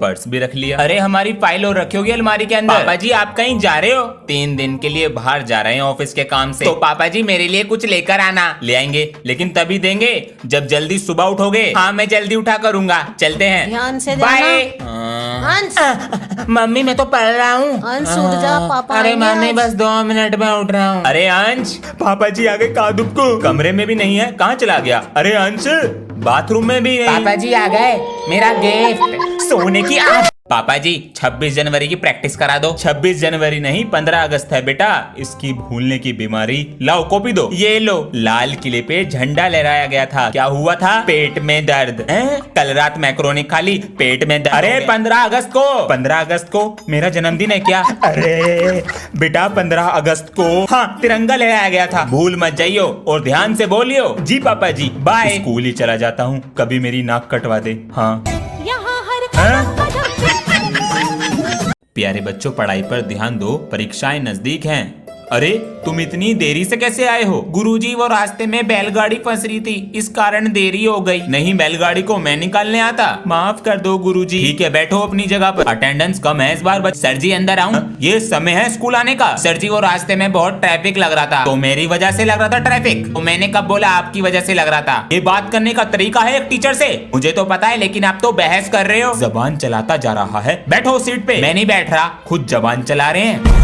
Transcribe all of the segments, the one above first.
Purse भी रख लिया। अरे हमारी फाइल और रखी होगी अलमारी के अंदर। पापा जी आप कहीं जा रहे हो? 3 दिन के लिए बाहर जा रहे हैं ऑफिस के काम से। तो पापा जी मेरे लिए कुछ लेकर आना। ले आएंगे, लेकिन तभी देंगे जब जल्दी सुबह उठोगे। हाँ मैं जल्दी उठा करूंगा। चलते हैं, ध्यान से बाय। अंश मम्मी मैं तो पढ़ रहा हूँ। अंश उठ जा, पापा अरे आएंगे मम्मी आज। बस 2 मिनट में उठ रहा हूँ। अरे अंश, पापा जी आगे कादुप को कमरे में भी नहीं है, कहाँ चला गया? अरे अंश बाथरूम में भी नहीं। पापा जी आ गए, मेरा गिफ्ट सोने की आग। पापा जी 26 जनवरी की प्रैक्टिस करा दो। 26 जनवरी नहीं 15 अगस्त है बेटा। इसकी भूलने की बीमारी। लाओ कॉपी दो। ये लो, लाल किले पे झंडा लहराया गया था। क्या हुआ था? पेट में दर्द। कल रात मैक्रोनी खा ली, पेट में दर्द। अरे 15 अगस्त को, 15 अगस्त को मेरा जन्मदिन है क्या? अरे बेटा 15 अगस्त को हाँ तिरंगा लहराया गया था। भूल मत जाइयो और ध्यान से बोलियो। जी पापा जी, बाय। स्कूल ही चला जाता हूँ, कभी मेरी नाक कटवा दे। हाँ प्यारे बच्चों पढ़ाई पर ध्यान दो, परीक्षाएं नजदीक हैं। अरे तुम इतनी देरी से कैसे आए हो? गुरुजी वो रास्ते में बैलगाड़ी फंस रही थी, इस कारण देरी हो गई। नहीं बैलगाड़ी को मैं निकालने आता। माफ कर दो गुरुजी। ठीक है बैठो अपनी जगह पर। अटेंडेंस कम है इस बार। सर जी अंदर आऊं? ये समय है स्कूल आने का। सर जी वो रास्ते में बहुत ट्रैफिक लग रहा था। तो मेरी वजह से लग रहा था ट्रैफिक? तो मैंने कब बोला आपकी वजह से लग रहा था? ये बात करने का तरीका है एक टीचर से? मुझे तो पता है, लेकिन आप तो बहस कर रहे हो। जबान चलाता जा रहा है। बैठो सीट पे। मैं नहीं बैठ रहा, खुद जबान चला रहे हैं।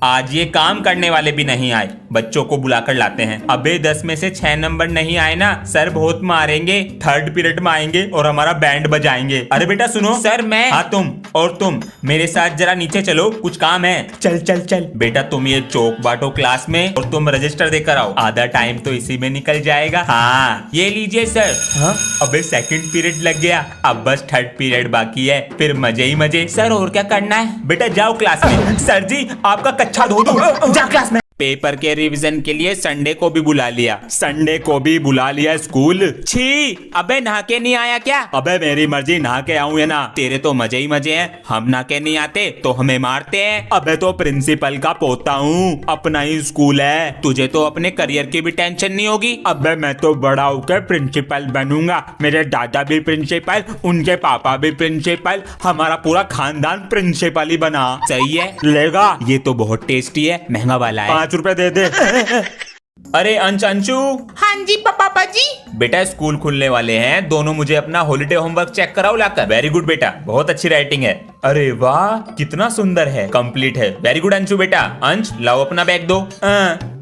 आज ये काम करने वाले भी नहीं आए, बच्चों को बुलाकर लाते हैं। अबे 10 में से 6 नंबर नहीं आए ना, सर बहुत मारेंगे। 3rd पीरियड में आएंगे और हमारा बैंड बजाएंगे। अरे बेटा सुनो। सर मैं। हाँ तुम, और तुम मेरे साथ जरा नीचे चलो, कुछ काम है। चल चल चल। बेटा तुम ये चौक बांटो क्लास में और तुम रजिस्टर देकर आओ। आधा टाइम तो इसी में निकल जाएगा। हाँ ये लीजिए सर। हाँ अबे 2nd पीरियड लग गया, अब बस 3rd पीरियड बाकी है, फिर मजे ही मजे। सर और क्या करना है? बेटा जाओ क्लास में। सर जी आपका कच्चा धो दूं। जा क्लास में। पेपर के रिवीजन के लिए संडे को भी बुला लिया। संडे को भी बुला लिया स्कूल। छी अबे नहा के नहीं आया क्या? अबे मेरी मर्जी, नहा के आऊं या ना, तेरे तो मजे ही मजे हैं। हम नहा के नहीं आते तो हमें मारते हैं। अबे तो प्रिंसिपल का पोता हूँ, अपना ही स्कूल है। तुझे तो अपने करियर की भी टेंशन नहीं होगी। अबे मैं तो बड़ा होकर प्रिंसिपल बनूंगा। मेरे दादा भी प्रिंसिपल, उनके पापा भी प्रिंसिपल, हमारा पूरा खानदान प्रिंसिपल ही बना। सही है, लेगा? ये तो बहुत टेस्टी है, महंगा वाला है। 5 रुपए दे दे। अरे अंशु। हाँ जी पापा जी। बेटा स्कूल खुलने वाले हैं, दोनों मुझे अपना हॉलिडे होमवर्क चेक कराओ लाकर। वेरी गुड बेटा, बहुत अच्छी राइटिंग है। अरे वाह कितना सुंदर है, कंप्लीट है। वेरी गुड अंशु बेटा। अंश लाओ अपना बैग दो।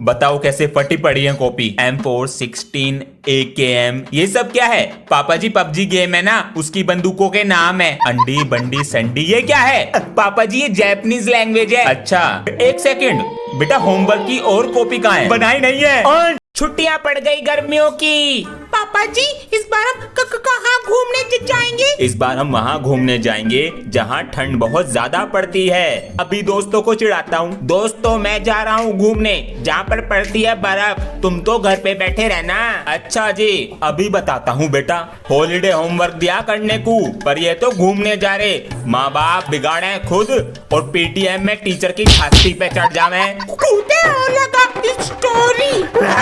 बताओ कैसे फटी पड़ी है कॉपी। M4 16 AKM ये सब क्या है? पापा जी पबजी गेम है ना, उसकी बंदूकों के नाम है। अंडी बंडी संडी ये क्या है? पापा जी ये जापानीज लैंग्वेज है। अच्छा 1 सेकंड बेटा, होमवर्क की और कॉपी कहाँ है? बनाई नहीं है। और छुट्टियां पड़ गई गर्मियों की। पापा जी इस बार हम कहाँ घूमने जाएंगे? इस बार हम वहाँ घूमने जाएंगे जहाँ ठंड बहुत ज्यादा पड़ती है। अभी दोस्तों को चिढ़ाता हूँ। दोस्तों मैं जा रहा हूँ घूमने जहाँ पर पड़ती है बर्फ, तुम तो घर पे बैठे रहना। अच्छा जी अभी बताता हूँ बेटा। हॉलीडे होमवर्क दिया करने को, पर ये तो घूमने जा रहे। माँ बाप बिगाड़े खुद और PTM में टीचर की छाती पे चढ़ जावे।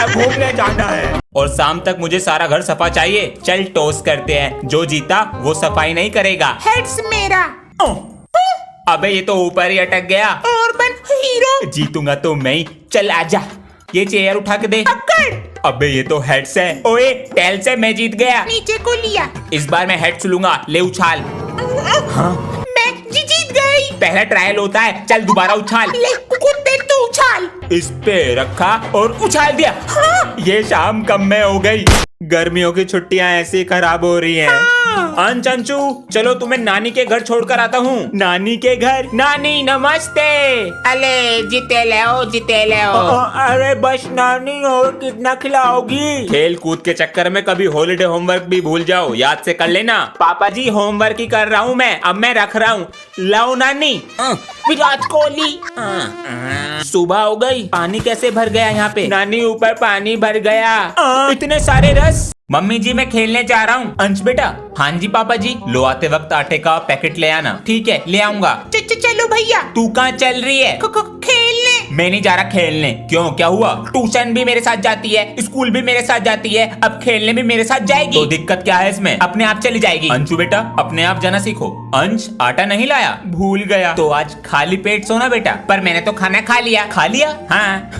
घूमने जाना है और शाम तक मुझे सारा घर सफा चाहिए। चल टॉस करते हैं, जो जीता वो सफाई नहीं करेगा। हेड्स मेरा। अबे ये तो ऊपर ही अटक गया। और बन हीरो। जीतूंगा तो मैं ही। चल आजा, ये चेयर उठा के दे। अबे ये तो हेड्स है। ओए टेल से मैं जीत गया। नीचे को लिया। इस बार मैं हेड्स लूंगा, ले उछाल। हाँ मैं जीत गई। पहला ट्रायल होता है, चल दोबारा उछाल। ले कुत्ते तू उछाल। इस पे रखा और उछाल दिया। हाँ। ये शाम कम में हो गई। गर्मियों की छुट्टियां ऐसी खराब हो रही हैं। अंशु चलो तुम्हें नानी के घर छोड़कर आता हूँ। नानी के घर? नानी नमस्ते। अले जीते ले। अरे बस नानी, और कितना खिलाओगी? खेल कूद के चक्कर में कभी हॉलिडे होमवर्क भी भूल जाओ, याद से कर लेना। पापा जी होमवर्क ही कर रहा हूँ मैं, अब मैं रख रहा हूँ। लाओ नानी। विराट कोहली। सुबह हो गई, पानी कैसे भर गया यहाँ पे? नानी ऊपर पानी भर गया। इतने सारे रस। मम्मी जी मैं खेलने जा रहा हूँ। अंश बेटा। हाँ जी पापा जी। लो आते वक्त आटे का पैकेट ले आना। ठीक है ले आऊंगा। चलो भैया। तू कहाँ चल रही है? खेलने। मैं नहीं जा रहा खेलने। क्यों, क्या हुआ? ट्यूशन भी मेरे साथ जाती है, स्कूल भी मेरे साथ जाती है, अब खेलने भी मेरे साथ जाएगी। तो दिक्कत क्या है इसमें? अपने आप चली जाएगी। अंशु बेटा अपने आप जाना सीखो। अंश आटा नहीं लाया? भूल गया। तो आज खाली पेट सोना बेटा। पर मैंने तो खाना खा लिया। खा लिया? हाँ।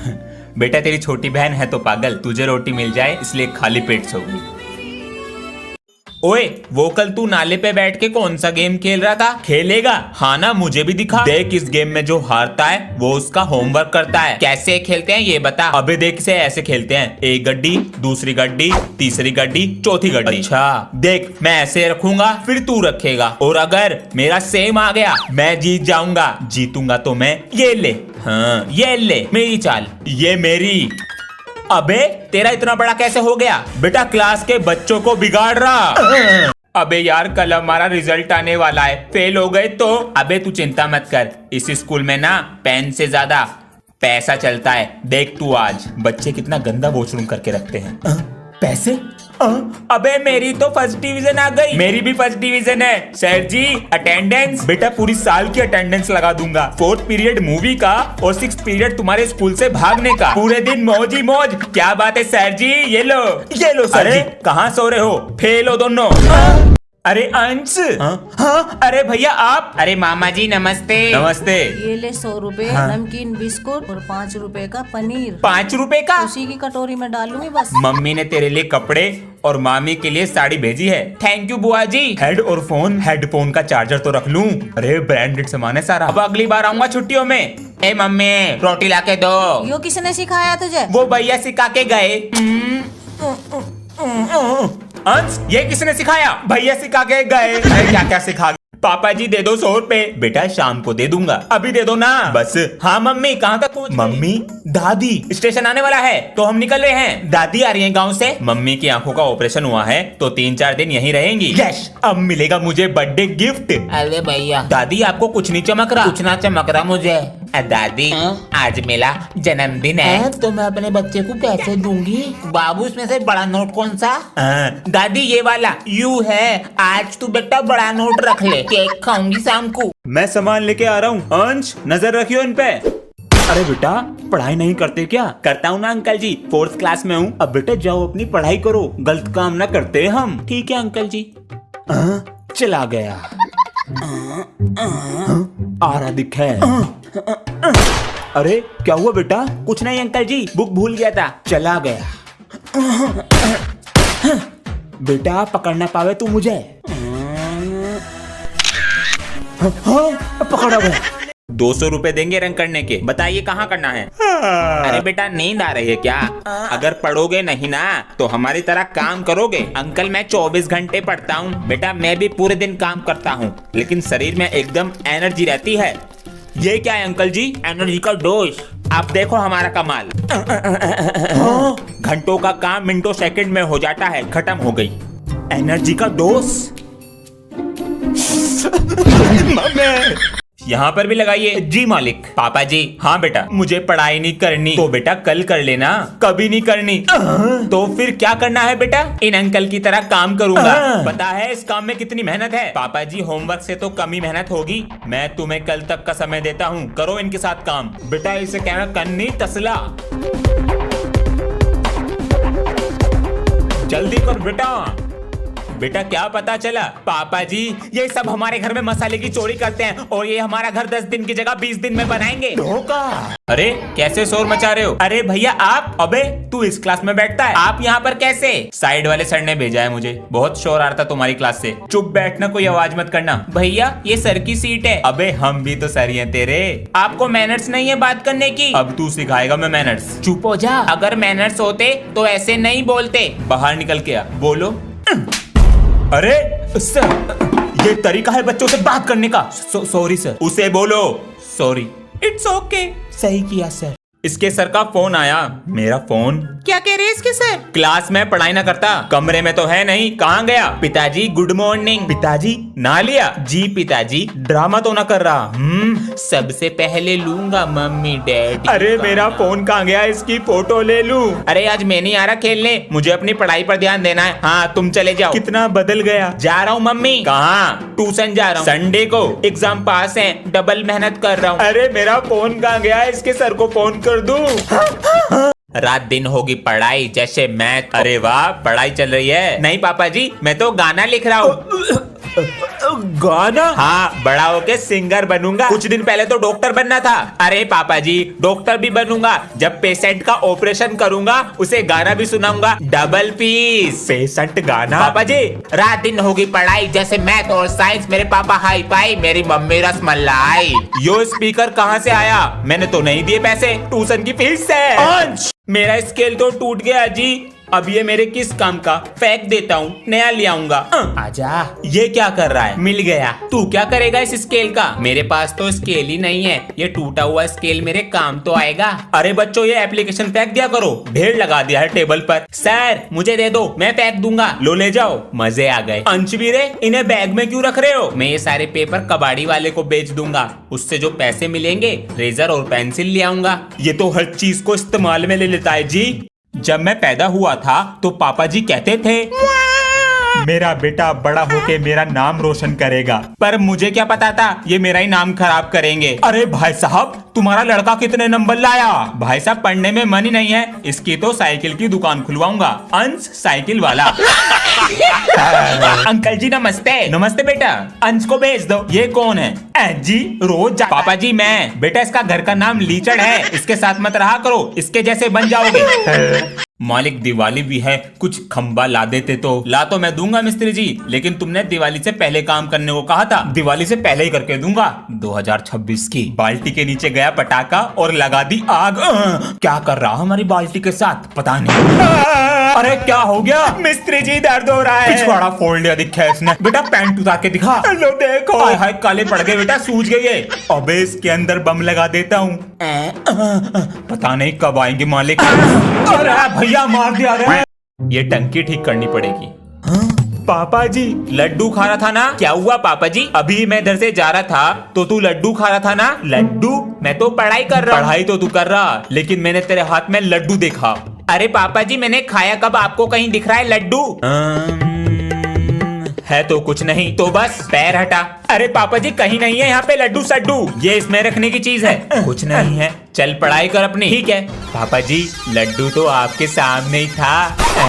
बेटा तेरी छोटी बहन है तो पागल, तुझे रोटी मिल जाए इसलिए खाली पेट सो गई। ओए, वो कल तू नाले पे बैठ के कौन सा गेम खेल रहा था? खेलेगा? हाँ ना, मुझे भी दिखा। देख, इस गेम में जो हारता है वो उसका होमवर्क करता है। कैसे खेलते हैं ये बता। अबे देख, इसे ऐसे खेलते हैं, एक गड्डी, दूसरी गड्डी, तीसरी गड्डी, चौथी गड्डी। अच्छा देख, मैं ऐसे रखूंगा फिर तू रखेगा, और अगर मेरा सेम आ गया मैं जीत जाऊंगा। जीतूंगा तो मैं ये ले, हाँ ये ले, मेरी चाल, ये मेरी। अबे तेरा इतना बड़ा कैसे हो गया? बेटा क्लास के बच्चों को बिगाड़ रहा। अबे यार, कल हमारा रिजल्ट आने वाला है, फेल हो गए तो? अबे तू चिंता मत कर, इस स्कूल में ना पेन से ज्यादा पैसा चलता है। देख तू आज, बच्चे कितना गंदा वॉशरूम करके रखते हैं। पैसे? अबे मेरी तो फर्स्ट डिवीजन आ गई। मेरी भी फर्स्ट डिवीजन है। सर जी अटेंडेंस? बेटा पूरी साल की अटेंडेंस लगा दूंगा। 4th पीरियड मूवी का और 6th पीरियड तुम्हारे स्कूल से भागने का। पूरे दिन मौज ही मौज। क्या बात है सर जी, ये लो सर जी। कहाँ सो रहे हो? फेल हो दोनों। अरे अंश। हाँ? अरे भैया आप? अरे मामा जी नमस्ते। नमस्ते। ये ले 100 रुपए नमकीन बिस्कुट और 5 रुपए का पनीर। 5 रुपए का? उसी की कटोरी में डालूंगी बस। मम्मी ने तेरे लिए कपड़े और मामी के लिए साड़ी भेजी है। थैंक यू बुआ जी। हेड और फोन, हेडफोन का चार्जर तो रख लूं। अरे ब्रांडेड सामान है सारा। अब अगली बार आऊंगा छुट्टियों में। ए मम्मी रोटी ला के दो। यो किसने सिखाया तुझे? वो भैया सिखा के गए। अंश, ये किसने सिखाया? भैया सिखा के गए। क्या क्या सिखा? पापा जी दे दो 100 रुपए। बेटा शाम को दे दूंगा। अभी दे दो ना बस। हाँ मम्मी, कहाँ तक पहुँच? मम्मी दादी स्टेशन आने वाला है तो हम निकल रहे हैं। दादी आ रही है गांव से। मम्मी की आंखों का ऑपरेशन हुआ है तो 3-4 दिन यहीं रहेंगी। यस, अब मिलेगा मुझे बर्थडे गिफ्ट। अरे भैया, दादी आपको कुछ नहीं चमक रहा? कुछ ना चमक रहा मुझे। दादी आज मेरा जन्मदिन है है तो मैं अपने बच्चे को पैसे दूंगी। बाबू इसमें से बड़ा नोट कौन सा? दादी ये वाला यू है। आज तू बेटा बड़ा नोट रख ले, केक खाऊंगी शाम को। मैं सामान लेके आ रहा हूँ। अंश नजर रखियो इन पे। अरे बेटा पढ़ाई नहीं करते क्या? करता हूँ ना अंकल जी, 4th क्लास में हूँ। अब बेटा जाओ अपनी पढ़ाई करो, गलत काम ना करते हम। ठीक है अंकल जी। चला गया। आ रहा दिखा है। अरे क्या हुआ बेटा? कुछ नहीं अंकल जी, बुक भूल गया था, चला गया। बेटा पकड़ ना पावे तू मुझे। पकड़ा गया। 200 रुपए देंगे रंग करने के। बताइए कहाँ करना है? अरे बेटा नींद आ रही है क्या? अगर पढ़ोगे नहीं ना तो हमारी तरह काम करोगे? अंकल मैं 24 घंटे पढ़ता हूँ। बेटा मैं भी पूरे दिन काम करता हूँ लेकिन शरीर में एकदम एनर्जी रहती है। ये क्या है अंकल जी? एनर्जी का डोज। आप देखो हमारा कमाल। घंटों का काम मिनटों सेकंड में हो जाता है। खत्म हो गई एनर्जी का डोज। यहाँ पर भी लगाइए। जी मालिक। पापा जी? हाँ बेटा, मुझे पढ़ाई नहीं करनी। तो बेटा कल कर लेना। कभी नहीं करनी तो फिर क्या करना है बेटा? इन अंकल की तरह काम करूंगा। पता है इस काम में कितनी मेहनत है? पापा जी होमवर्क से तो कम ही मेहनत होगी। मैं तुम्हें कल तक का समय देता हूँ, करो इनके साथ काम। बेटा इसे कहना कन्नी तसला। जल्दी कर बेटा। बेटा क्या पता चला? पापा जी ये सब हमारे घर में मसाले की चोरी करते हैं और ये हमारा घर 10 दिन की जगह 20 दिन में बनाएंगे। धोखा। अरे कैसे शोर मचा रहे हो? अरे भैया आप? अबे तू इस क्लास में बैठता है, आप यहाँ पर कैसे? साइड वाले सर ने भेजा है मुझे, बहुत शोर आ रहा था तुम्हारी क्लास से। चुप बैठना, कोई आवाज मत करना। भैया ये सर की सीट है। अबे हम भी तो सर ही हैं तेरे। आपको मैनर्स नहीं है बात करने की? अब तू सिखाएगा मैं मैनर्स। चुप हो जा। अगर मैनर्स होते तो ऐसे नहीं बोलते। बाहर निकल के आ, बोलो। अरे सर, ये तरीका है बच्चों से बात करने का। Sorry sir. उसे बोलो सॉरी। It's okay. सही किया सर। इसके सर का फोन आया। मेरा फोन? क्या कह रहे हैं इसके सर? क्लास में पढ़ाई ना करता, कमरे में तो है नहीं, कहाँ गया? पिताजी गुड मॉर्निंग। पिताजी ना लिया? जी पिताजी। ड्रामा तो ना कर रहा? सबसे पहले लूंगा मम्मी डैडी। अरे मेरा फोन कहाँ गया? इसकी फोटो ले लूं। अरे आज मैं नहीं आ रहा खेलने, मुझे अपनी पढ़ाई पर ध्यान देना है। हाँ तुम चले जाओ। कितना बदल गया। जा रहा हूँ मम्मी। कहाँ? ट्यूशन जा रहा हूँ। संडे को एग्जाम पास है, डबल मेहनत कर रहा हूँ। अरे मेरा फोन कहाँ गया? इसके सर को फोन कर दूं। रात दिन होगी पढ़ाई जैसे मैथ। अरे वाह पढ़ाई चल रही है। नहीं पापा जी, मैं तो गाना लिख रहा हूँ। गाना? हाँ, बड़ा होके सिंगर बनूंगा। कुछ दिन पहले तो डॉक्टर बनना था। अरे पापा जी, डॉक्टर भी बनूंगा। जब पेशेंट का ऑपरेशन करूंगा उसे गाना भी सुनाऊंगा। Double piece. पेशेंट गाना? पापा जी, रात दिन होगी पढ़ाई जैसे मैथ और साइंस। मेरे पापा हाई फाई, मेरी मम्मी रसमलाई। यो स्पीकर कहाँ से आया? मैंने तो नहीं दिए पैसे, ट्यूशन की फीस से। मेरा स्केल तो टूट गया जी। अब ये मेरे किस काम का? फेंक देता हूँ, नया ले आऊंगा। आजा। ये क्या कर रहा है? मिल गया। तू क्या करेगा इस स्केल का? मेरे पास तो स्केल ही नहीं है, ये टूटा हुआ स्केल मेरे काम तो आएगा। अरे बच्चों, ये एप्लीकेशन फेंक दिया करो। ढेर लगा दिया है टेबल पर। सर मुझे दे दो, मैं फेंक दूंगा। लो ले जाओ। मजे आ गए। अंशवीरे, इन्हें बैग में क्यों रख रहे हो? मैं ये सारे पेपर कबाड़ी वाले को बेच दूंगा, उससे जो पैसे मिलेंगे रेजर और पेंसिल ले आऊंगा। ये तो हर चीज को इस्तेमाल में ले लेता है जी। जब मैं पैदा हुआ था तो पापा जी कहते थे मेरा बेटा बड़ा होके मेरा नाम रोशन करेगा, पर मुझे क्या पता था ये मेरा ही नाम खराब करेंगे। अरे भाई साहब, तुम्हारा लड़का कितने नंबर लाया? भाई साहब पढ़ने में मन ही नहीं है, इसकी तो साइकिल की दुकान खुलवाऊंगा, अंश साइकिल वाला। अंकल जी नमस्ते। नमस्ते बेटा, अंश को भेज दो। ये कौन है? जी रोज पापा जी मैं। बेटा इसका घर का नाम लीचड़ है, इसके साथ मत रहा करो, इसके जैसे बन जाओगे। मालिक दिवाली भी है, कुछ खंबा ला देते तो। ला तो मैं दूंगा मिस्त्री जी, लेकिन तुमने दिवाली से पहले काम करने को कहा था। दिवाली से पहले ही करके दूंगा। 2026 की। बाल्टी के नीचे गया पटाखा और लगा दी आग। क्या कर रहा हमारी बाल्टी के साथ पता नहीं। अरे क्या हो गया? मिस्त्री जी दर्द हो रहा है। पिछवाड़ा फोड़ लिया दिखा है इसने। बेटा पैंट उतार के दिखा। लो देखो। हाय हाय काले पड़ गए बेटा, सूज गई है। अबे इसके अंदर बम लगा देता हूँ, पता नहीं कब आएंगे मालिक। अरे भैया मार दिया रे। ये टंकी ठीक करनी पड़ेगी। पापा जी लड्डू खा रहा था ना? क्या हुआ पापा जी? अभी मैं इधर से जा रहा था तो तू लड्डू खा रहा था ना? लड्डू? मैं तो पढ़ाई कर रहा हूँ। पढ़ाई तो तू कर रहा, लेकिन मैंने तेरे हाथ में लड्डू देखा। अरे पापा जी मैंने खाया कब? आपको कहीं दिख रहा है लड्डू? है तो कुछ नहीं, तो बस पैर हटा। अरे पापा जी कहीं नहीं है यहाँ पे लड्डू सड्डू, ये इसमें रखने की चीज है। कुछ नहीं है, चल पढ़ाई कर अपनी। ठीक है पापा जी, लड्डू तो आपके सामने ही था।